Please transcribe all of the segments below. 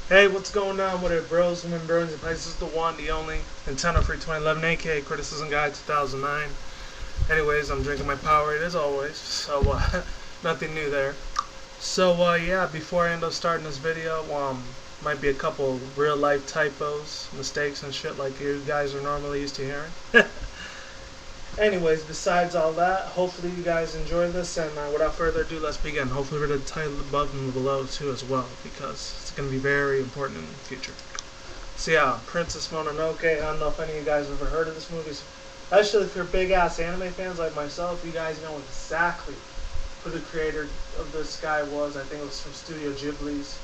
Hey, what's going on with it, bros, women, bronies, and places? This is the one, the only Nintendo Free 2011, aka Criticism Guide 2009. Anyways, I'm drinking my Powerade as always, so nothing new there. So yeah, before I end up starting this video, might be a couple real life typos, mistakes, and shit like you guys are normally used to hearing. Anyways, besides all that, hopefully you guys enjoy this, and without further ado, let's begin. Hopefully read the title button below too as well, because it's going to be very important in the future. So yeah, Princess Mononoke, I don't know if any of you guys have ever heard of this movie. Actually, if you're big ass anime fans like myself, you guys know exactly who the creator of this guy was. I think it was from Studio Ghibli's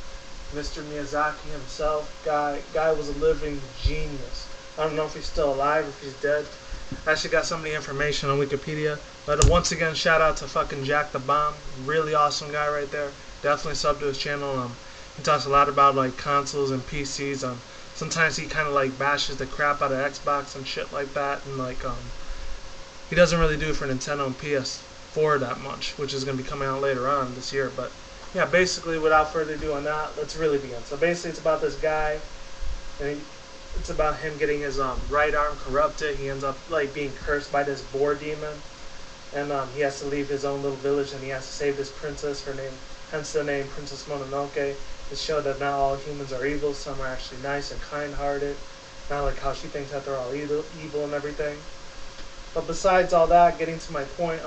Mr. Miyazaki himself. Guy was a living genius. I don't know if he's still alive, if he's dead. I actually got some of the information on Wikipedia. But once again, shout out to fucking Jack the Bomb. Really awesome guy right there. Definitely sub to his channel. He talks a lot about like consoles and PCs. Sometimes he kind of like bashes the crap out of Xbox and shit like that. And like he doesn't really do it for Nintendo and PS4 that much, which is gonna be coming out later on this year. But yeah, basically, without further ado on that, let's really begin. So basically, it's about this guy, and it's about him getting his right arm corrupted. He ends up like being cursed by this boar demon, and he has to leave his own little village, and he has to save this princess. Her name, hence the name Princess Mononoke. To show that not all humans are evil. Some are actually nice and kind-hearted. Not like how she thinks that they're all evil and everything. But besides all that, getting to my point,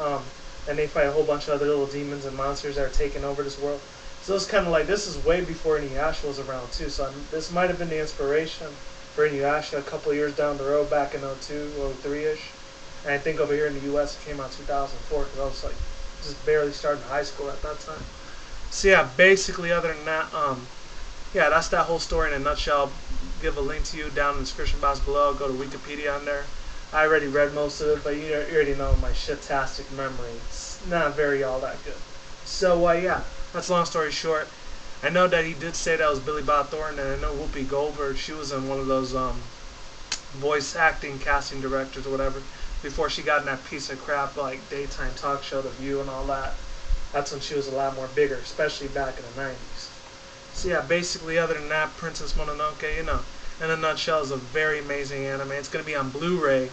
and they fight a whole bunch of other little demons and monsters that are taking over this world. So it's kind of like, this is way before Inuyasha was around too. So this might have been the inspiration for Inuyasha a couple years down the road, back in 02, 03-ish. And I think over here in the US it came out 2004, because I was like just barely starting high school at that time. So yeah, basically other than that, yeah, that's that whole story in a nutshell. I'll give a link to you down in the description box below. Go to Wikipedia on there. I already read most of it, but you already know my shit-tastic memory. It's not very all that good. So yeah, that's long story short. I know that he did say that was Billy Bob Thornton, and I know Whoopi Goldberg, she was in one of those voice acting casting directors or whatever, before she got in that piece of crap like daytime talk show The View and all that. That's when she was a lot more bigger, especially back in the 90s. So yeah, basically other than that, Princess Mononoke, you know, in a nutshell, is a very amazing anime. It's going to be on Blu-ray.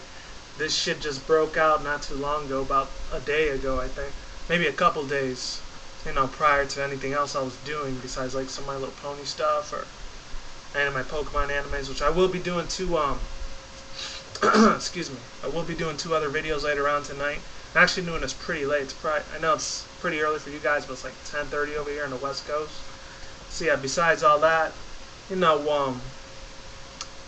This shit just broke out not too long ago, about a day ago, I think. Maybe a couple days, you know, prior to anything else I was doing besides like some of My Little Pony stuff or any of my Pokemon animes, which I will be doing two, excuse me, I will be doing 2 other videos later on tonight. I'm actually doing this pretty late. It's probably, I know it's pretty early for you guys, but it's like 10:30 over here on the West Coast. So yeah, besides all that, you know,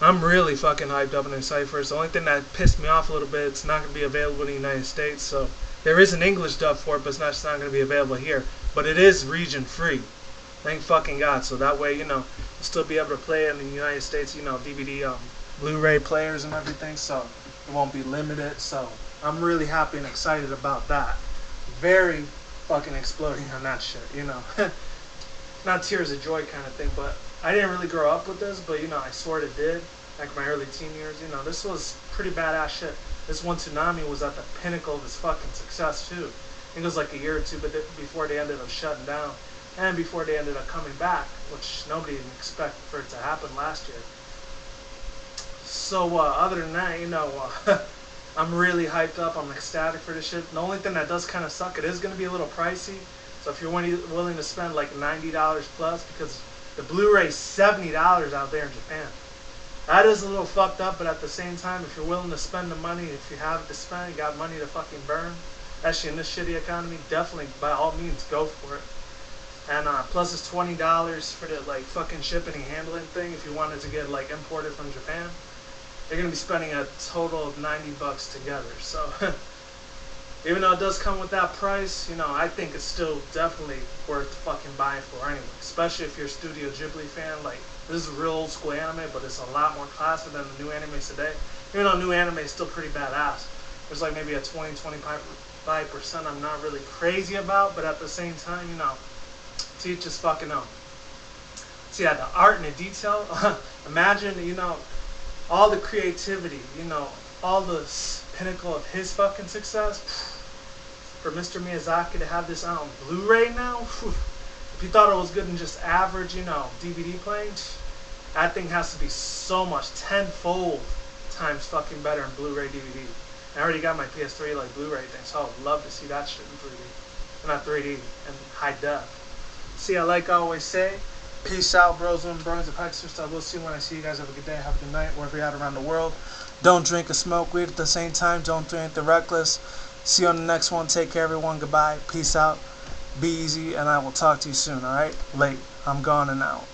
I'm really fucking hyped up and excited for it. The only thing that pissed me off a little bit, it's not going to be available in the United States. So there is an English dub for it, but it's not going to be available here. But it is region free. Thank fucking God. So that way, you know, you'll still be able to play it in the United States, you know, DVD, Blu-ray players and everything. So it won't be limited. So I'm really happy and excited about that. Very fucking exploding on that shit, you know. Not tears of joy kind of thing, but I didn't really grow up with this, but you know, I sort of did. Like my early teen years, you know, this was pretty badass shit. This one Toonami was at the pinnacle of its fucking success too. I think it was like a year or two before they ended up shutting down, and before they ended up coming back, which nobody didn't expect for it to happen last year. So other than that, you know, I'm really hyped up. I'm ecstatic for this shit. The only thing that does kind of suck, it is going to be a little pricey. So if you're willing to spend like $90 plus, because the Blu-ray is $70 out there in Japan. That is a little fucked up, but at the same time, if you're willing to spend the money, if you have it to spend, you got money to fucking burn, especially in this shitty economy, definitely by all means go for it. And plus it's $20 for the like fucking shipping and handling thing if you wanted to get like imported from Japan. You're gonna be spending a total of $90 together. So even though it does come with that price, you know, I think it's still definitely worth fucking buying for anyway. Especially if you're a Studio Ghibli fan. Like, this is real old school anime, but it's a lot more classic than the new animes today. Even though new anime is still pretty badass. There's like maybe a 20-25% I'm not really crazy about, but at the same time, you know, to each his fucking own. So yeah, the art and the detail, imagine, you know, all the creativity, you know, all the pinnacle of his fucking success. For Mr. Miyazaki to have this on Blu-ray now, If you thought it was good in just average, you know, DVD playing, that thing has to be so much, tenfold times fucking better in Blu-ray DVD. I already got my PS3 like Blu-ray thing, so I would love to see that shit in 3D. Not 3D, and high def. See, like I always say, peace out, bros and bronies and pegasisters. I will see you when I see you guys. Have a good day, have a good night, wherever you're at around the world. Don't drink or smoke weed at the same time. Don't do anything reckless. See you on the next one. Take care, everyone. Goodbye. Peace out. Be easy, and I will talk to you soon, alright? Late. I'm gone and out.